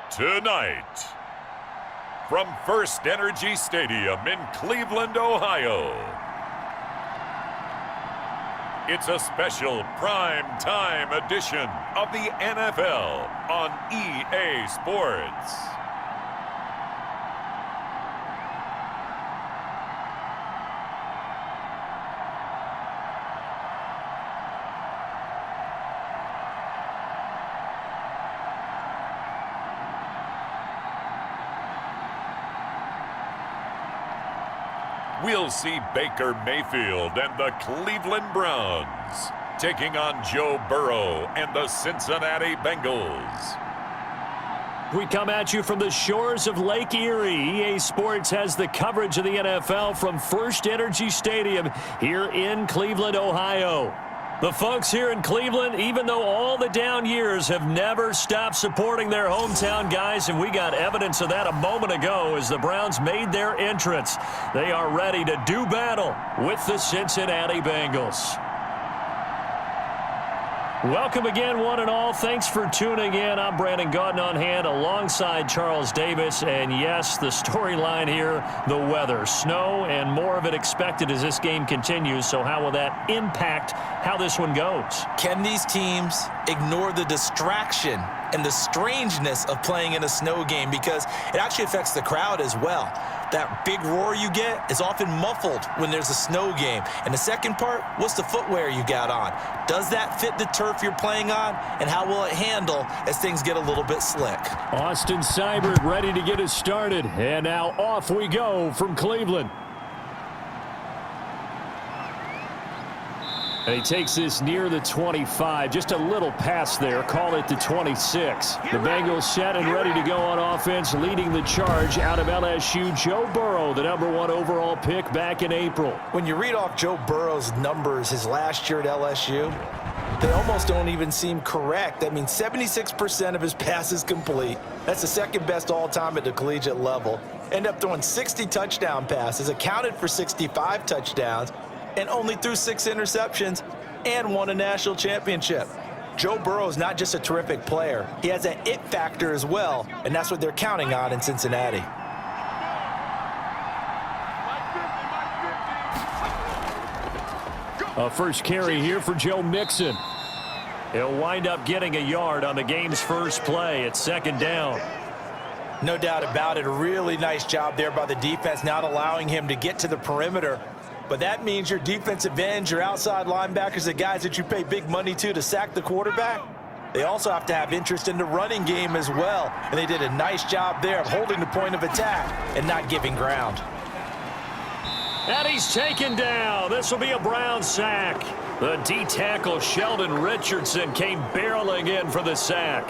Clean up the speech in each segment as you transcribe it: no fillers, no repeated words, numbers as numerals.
Tonight, from First Energy Stadium in Cleveland, Ohio, it's a special prime time edition of the NFL on EA Sports. We'll see Baker Mayfield and the Cleveland Browns taking on Joe Burrow and the Cincinnati Bengals. We come at you from the shores of Lake Erie. EA Sports has the coverage of the NFL from First Energy Stadium here in Cleveland, Ohio. The folks here in Cleveland, even though all the down years, have never stopped supporting their hometown guys, and we got evidence of that a moment ago as the Browns made their entrance. They are ready to do battle with the Cincinnati Bengals. Welcome again, one and all. Thanks for tuning in. I'm Brandon Gaudin on hand alongside Charles Davis. And yes, the storyline here, the weather. Snow and more of it expected as this game continues. So how will that impact how this one goes? Can these teams ignore the distraction and the strangeness of playing in a snow game? Because it actually affects the crowd as well. That big roar you get is often muffled when there's a snow game. And the second part, what's the footwear you got on? Does that fit the turf you're playing on? And how will it handle as things get a little bit slick? Austin Seibert ready to get us started. And now off we go from Cleveland. And he takes this near the 25. Just a little pass there. Call it the 26. The Bengals set and ready to go on offense, leading the charge out of LSU. Joe Burrow, the #1 overall pick back in April. When you read off Joe Burrow's numbers his last year at LSU, they almost don't even seem correct. I mean, 76% of his passes complete. That's the second best all-time at the collegiate level. End up throwing 60 touchdown passes, accounted for 65 touchdowns, and only threw 6 interceptions and won a national championship. Joe Burrow is not just a terrific player. He has an it factor as well, and that's what they're counting on in Cincinnati. A first carry here for Joe Mixon. He'll wind up getting a yard on the game's first play. It's second down. No doubt about it. A really nice job there by the defense, not allowing him to get to the perimeter. But that means your defensive ends, your outside linebackers, the guys that you pay big money to sack the quarterback, they also have to have interest in the running game as well. And they did a nice job there of holding the point of attack and not giving ground. And he's taken down. This will be a Brown sack. The D-tackle Sheldon Richardson came barreling in for the sack.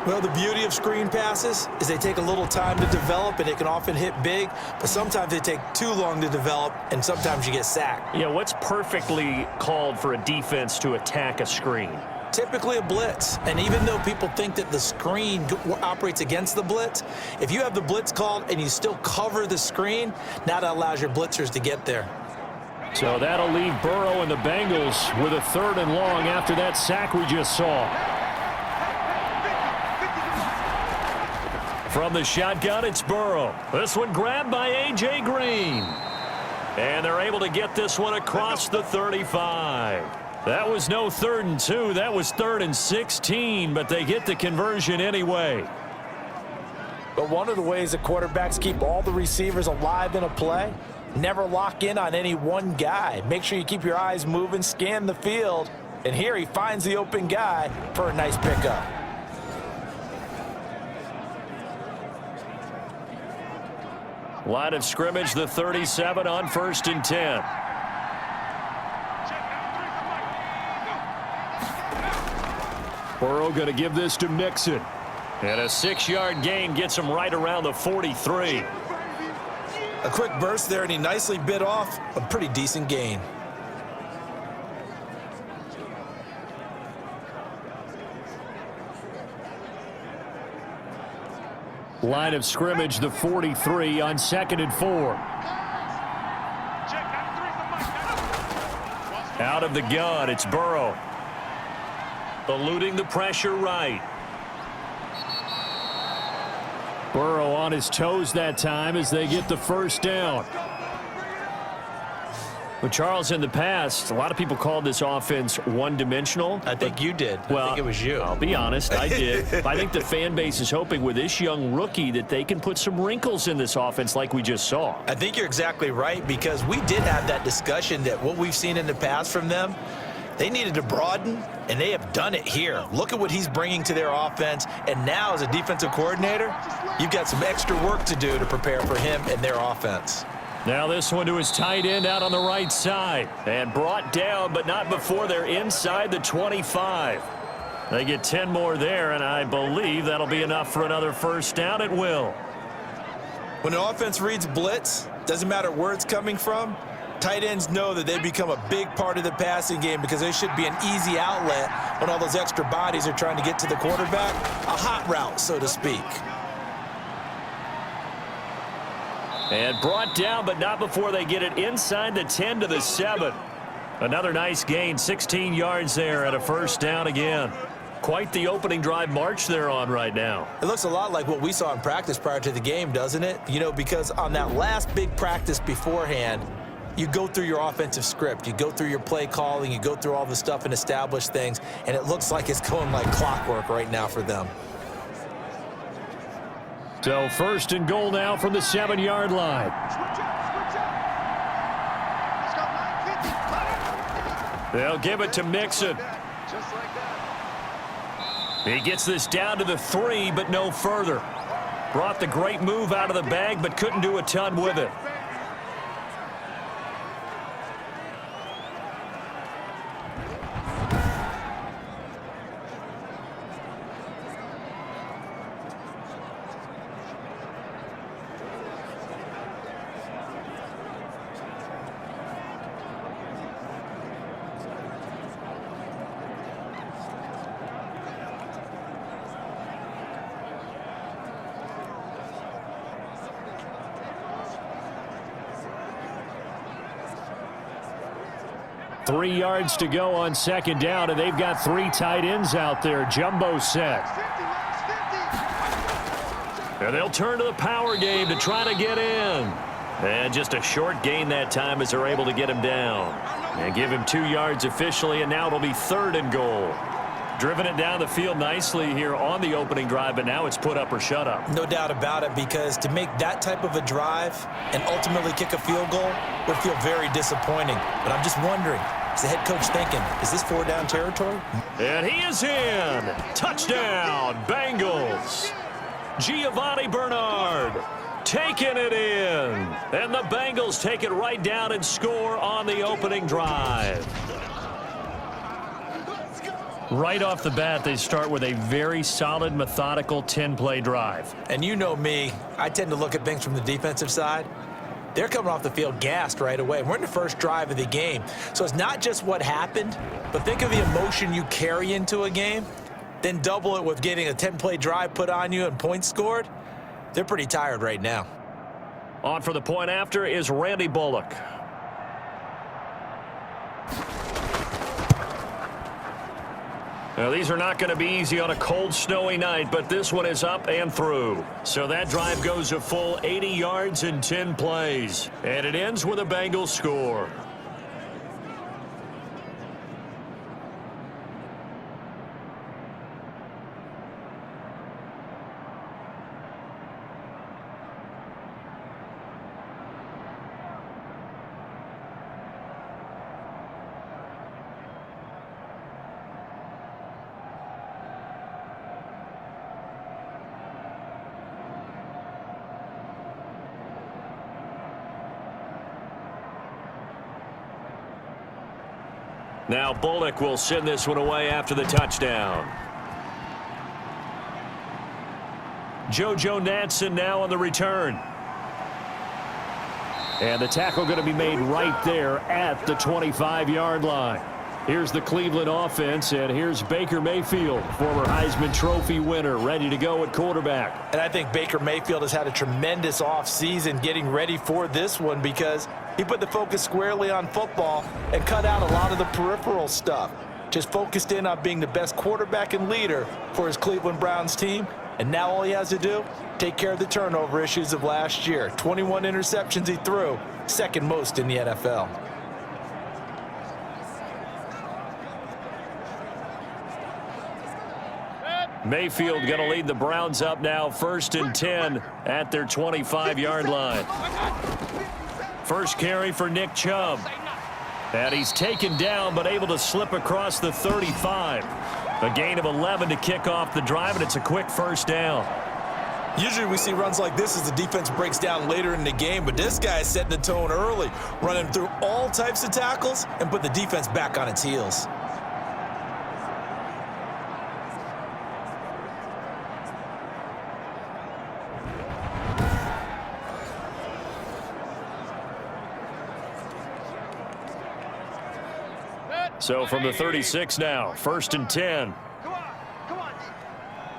Well, the beauty of screen passes is they take a little time to develop, and it can often hit big, but sometimes they take too long to develop, and sometimes you get sacked. Yeah, what's perfectly called for a defense to attack a screen? Typically a blitz, and even though people think that the screen operates against the blitz, if you have the blitz called and you still cover the screen, now that allows your blitzers to get there. So that'll leave Burrow and the Bengals with a 3rd and long after that sack we just saw. From the shotgun, it's Burrow. This one grabbed by A.J. Green. And they're able to get this one across the 35. That was no 3rd and 2. That was 3rd and 16, but they get the conversion anyway. But one of the ways that quarterbacks keep all the receivers alive in a play, never lock in on any one guy. Make sure you keep your eyes moving, scan the field. And here he finds the open guy for a nice pickup. Line of scrimmage, the 37 on 1st and 10. Burrow going to give this to Mixon. And a 6-yard gain gets him right around the 43. A quick burst there, and he nicely bit off a pretty decent gain. Line of scrimmage, the 43 on 2nd and 4. Out of the gun, it's Burrow. eluding the pressure right. Burrow on his toes that time as they get the first down. But Charles, in the past, a lot of people called this offense one-dimensional. I think you did. I think it was you. I'll be honest, I did. I think the fan base is hoping with this young rookie that they can put some wrinkles in this offense like we just saw. I think you're exactly right, because we did have that discussion that what we've seen in the past from them, they needed to broaden, and they have done it here. Look at what he's bringing to their offense, and now as a defensive coordinator, you've got some extra work to do to prepare for him and their offense. Now this one to his tight end out on the right side. And brought down, but not before they're inside the 25. They get 10 more there, and I believe that'll be enough for another first down at will. When an offense reads blitz, doesn't matter where it's coming from, tight ends know that they become a big part of the passing game because they should be an easy outlet when all those extra bodies are trying to get to the quarterback. A hot route, so to speak. And brought down, but not before they get it inside the 10 to the 7. Another nice gain, 16 yards there at a first down again. Quite the opening drive march they're on right now. It looks a lot like what we saw in practice prior to the game, doesn't it? You know, because on that last big practice beforehand, you go through your offensive script, you go through your play calling, you go through all the stuff and establish things, and it looks like it's going like clockwork right now for them. So first and goal now from the 7-yard line. They'll give it to Mixon. He gets this down to the 3, but no further. Brought the great move out of the bag, but couldn't do a ton with it. Three yards to go on second down, and they've got 3 tight ends out there. Jumbo set. And they'll turn to the power game to try to get in. And just a short gain that time as they're able to get him down. And give him 2 yards officially, and now it'll be 3rd and goal. Driven it down the field nicely here on the opening drive, but now it's put up or shut up. No doubt about it, because to make that type of a drive and ultimately kick a field goal would feel very disappointing. But I'm just wondering, is the head coach thinking, is this 4-down territory? And he is in. Touchdown, Bengals. Giovanni Bernard taking it in. And the Bengals take it right down and score on the opening drive. Right off the bat, they start with a very solid, methodical 10-play drive. And you know me, I tend to look at things from the defensive side. They're coming off the field gassed right away. We're in the first drive of the game. So it's not just what happened, but think of the emotion you carry into a game, then double it with getting a 10-play drive put on you and points scored. They're pretty tired right now. On for the point after is Randy Bullock. Now, these are not going to be easy on a cold, snowy night, but this one is up and through. So that drive goes a full 80 yards in 10 plays. And it ends with a Bengals score. Now Bullock will send this one away after the touchdown. JoJo Natson now on the return. And the tackle going to be made right there at the 25-yard line. Here's the Cleveland offense, and here's Baker Mayfield, former Heisman Trophy winner, ready to go at quarterback. And I think Baker Mayfield has had a tremendous offseason getting ready for this one, because he put the focus squarely on football and cut out a lot of the peripheral stuff. just focused in on being the best quarterback and leader for his Cleveland Browns team. And now all he has to do, take care of the turnover issues of last year. 21 interceptions he threw, second most in the NFL. Mayfield going to lead the Browns up now, 1st and 10 at their 25-yard line. First carry for Nick Chubb. And he's taken down but able to slip across the 35. A gain of 11 to kick off the drive, and it's a quick first down. Usually we see runs like this as the defense breaks down later in the game, but this guy is setting the tone early, running through all types of tackles and put the defense back on its heels. So from the 36 now, 1st and 10. Come on.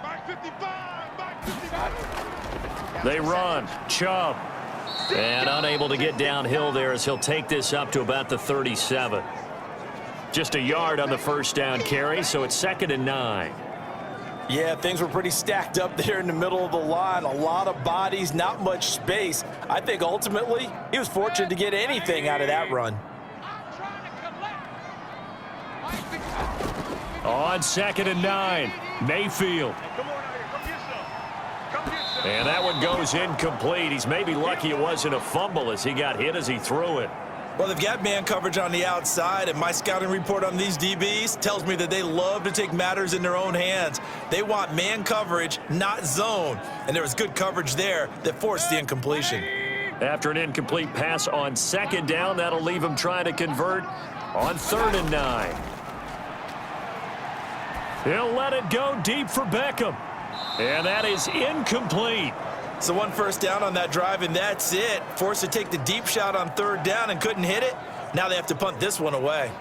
Mark 55. They run. Chubb. And unable to get downhill there as he'll take this up to about the 37. Just a yard on the first down carry, so it's 2nd and 9. Yeah, things were pretty stacked up there in the middle of the line. A lot of bodies, not much space. I think ultimately he was fortunate to get anything out of that run. On 2nd and 9, Mayfield. And that one goes incomplete. He's maybe lucky it wasn't a fumble as he got hit as he threw it. Well, they've got man coverage on the outside, and my scouting report on these DBs tells me that they love to take matters in their own hands. They want man coverage, not zone. And there was good coverage there that forced the incompletion. After an incomplete pass on 2nd down, that'll leave him trying to convert on 3rd and 9. He'll let it go deep for Beckham. And that is incomplete. So one first down on that drive, and that's it. Forced to take the deep shot on 3rd down and couldn't hit it. Now they have to punt this one away.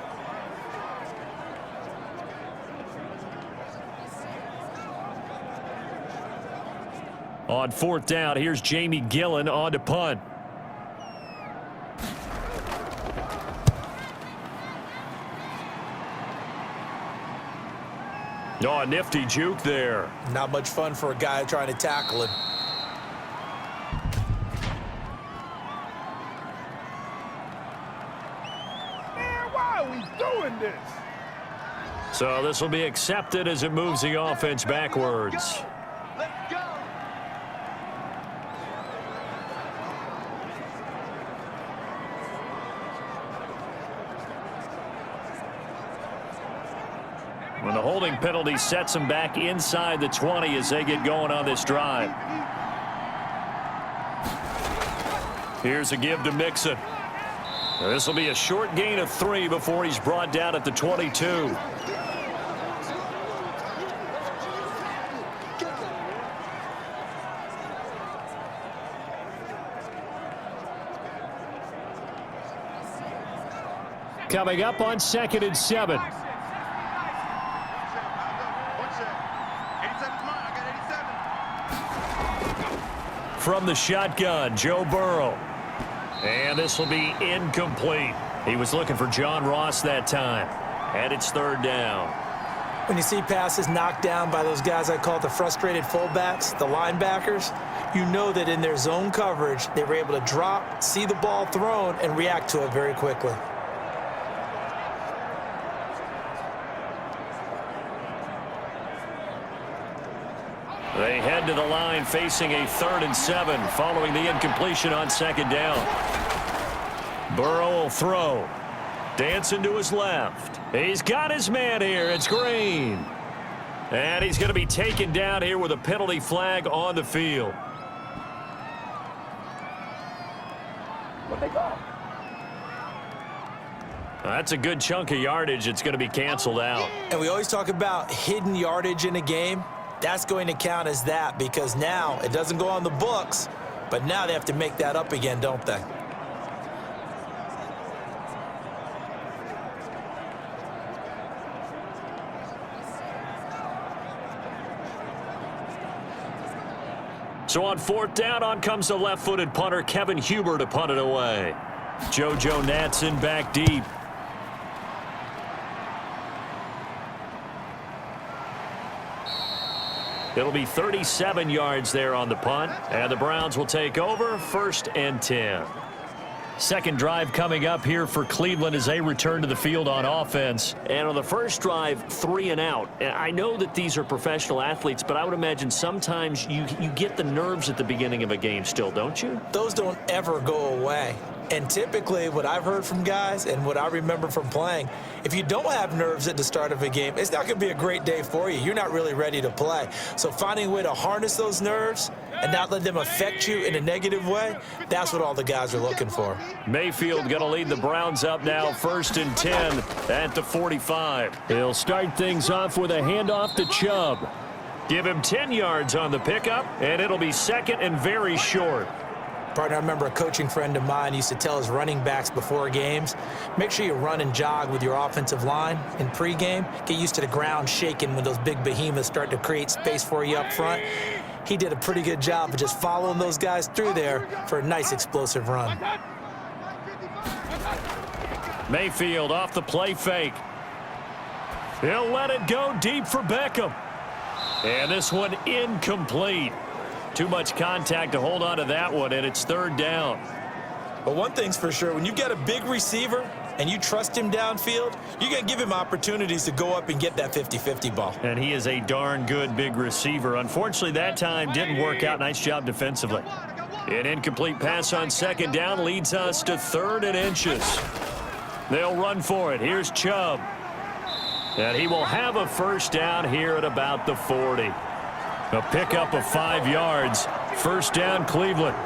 On 4th down, here's Jamie Gillen on to punt. Oh, a nifty juke there. Not much fun for a guy trying to tackle him. Man, why are we doing this? So this will be accepted as it moves the offense backwards. Let's go. When the holding penalty sets them back inside the 20 as they get going on this drive. Here's a give to Mixon. This will be a short gain of 3 before he's brought down at the 22. Coming up on 2nd and 7. From the shotgun, Joe Burrow. And this will be incomplete. He was looking for John Ross that time. And it's 3rd down. When you see passes knocked down by those guys I call the frustrated fullbacks, the linebackers, you know that in their zone coverage, they were able to drop, see the ball thrown, and react to it very quickly. They head to the line facing a 3rd and 7 following the incompletion on 2nd down. Burrow will throw. Dancing to his left. He's got his man here. It's Green. And he's going to be taken down here with a penalty flag on the field. That's a good chunk of yardage. It's going to be canceled out. And we always talk about hidden yardage in a game. That's going to count as that because now it doesn't go on the books, but now they have to make that up again, don't they? So on 4th down, on comes the left-footed punter, Kevin Huber, to punt it away. JoJo Natson back deep. It'll be 37 yards there on the punt, and the Browns will take over 1st and 10. Second drive coming up here for Cleveland as they return to the field on offense. And on the first drive, 3 and out. And I know that these are professional athletes, but I would imagine sometimes you get the nerves at the beginning of a game still, don't you? Those don't ever go away. And typically what I've heard from guys and what I remember from playing, if you don't have nerves at the start of a game, it's not going to be a great day for you. You're not really ready to play. So finding a way to harness those nerves and not let them affect you in a negative way, that's what all the guys are looking for. Mayfield going to lead the Browns up now 1st and 10 at the 45. He'll start things off with a handoff to Chubb. Give him 10 yards on the pickup, and it'll be 2nd and very short. Partner, I remember a coaching friend of mine used to tell his running backs before games, make sure you run and jog with your offensive line in pregame. Get used to the ground shaking when those big behemoths start to create space for you up front. He did a pretty good job of just following those guys through there for a nice explosive run. Mayfield off the play fake. He'll let it go deep for Beckham. And this one incomplete. Too much contact to hold on to that one, and it's 3rd down. But one thing's for sure, when you got a big receiver and you trust him downfield, you're going to give him opportunities to go up and get that 50-50 ball. And he is a darn good big receiver. Unfortunately, that time didn't work out. Nice job defensively. An incomplete pass on 2nd down leads us to 3rd and inches. They'll run for it. Here's Chubb. And he will have a 1st down here at about the 40. A pickup of 5 yards. 1st down, Cleveland.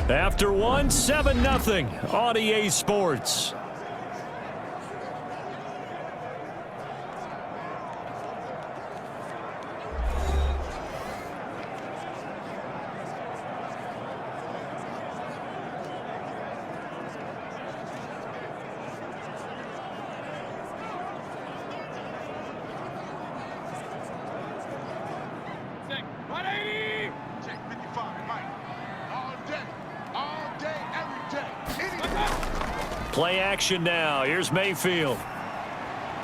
After one, 7-0 on EA Sports. Play action now. Here's Mayfield.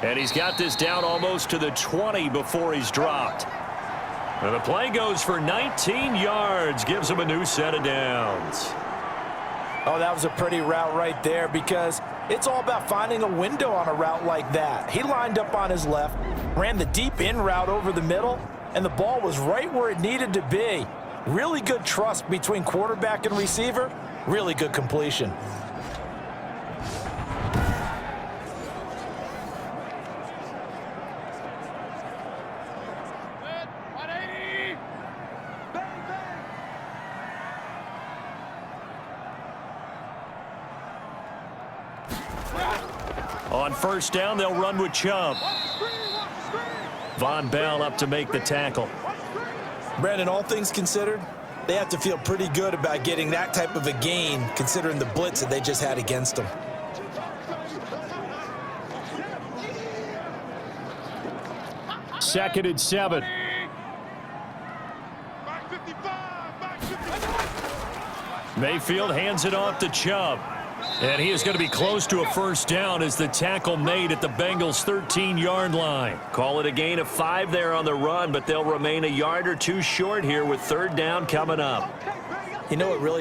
And he's got this down almost to the 20 before he's dropped. And the play goes for 19 yards. Gives him a new set of downs. Oh, that was a pretty route right there because it's all about finding a window on a route like that. He lined up on his left, ran the deep in route over the middle, and the ball was right where it needed to be. Really good trust between quarterback and receiver. Really good completion. On 1st down, they'll run with Chubb. Von Bell up to make the tackle. Brandon, all things considered, they have to feel pretty good about getting that type of a gain considering the blitz that they just had against them. Second and 7. Mayfield hands it off to Chubb. And he is going to be close to a 1st down as the tackle made at the Bengals' 13-yard line. Call it a gain of 5 there on the run, but they'll remain a yard or 2 short here with 3rd down coming up. You know what really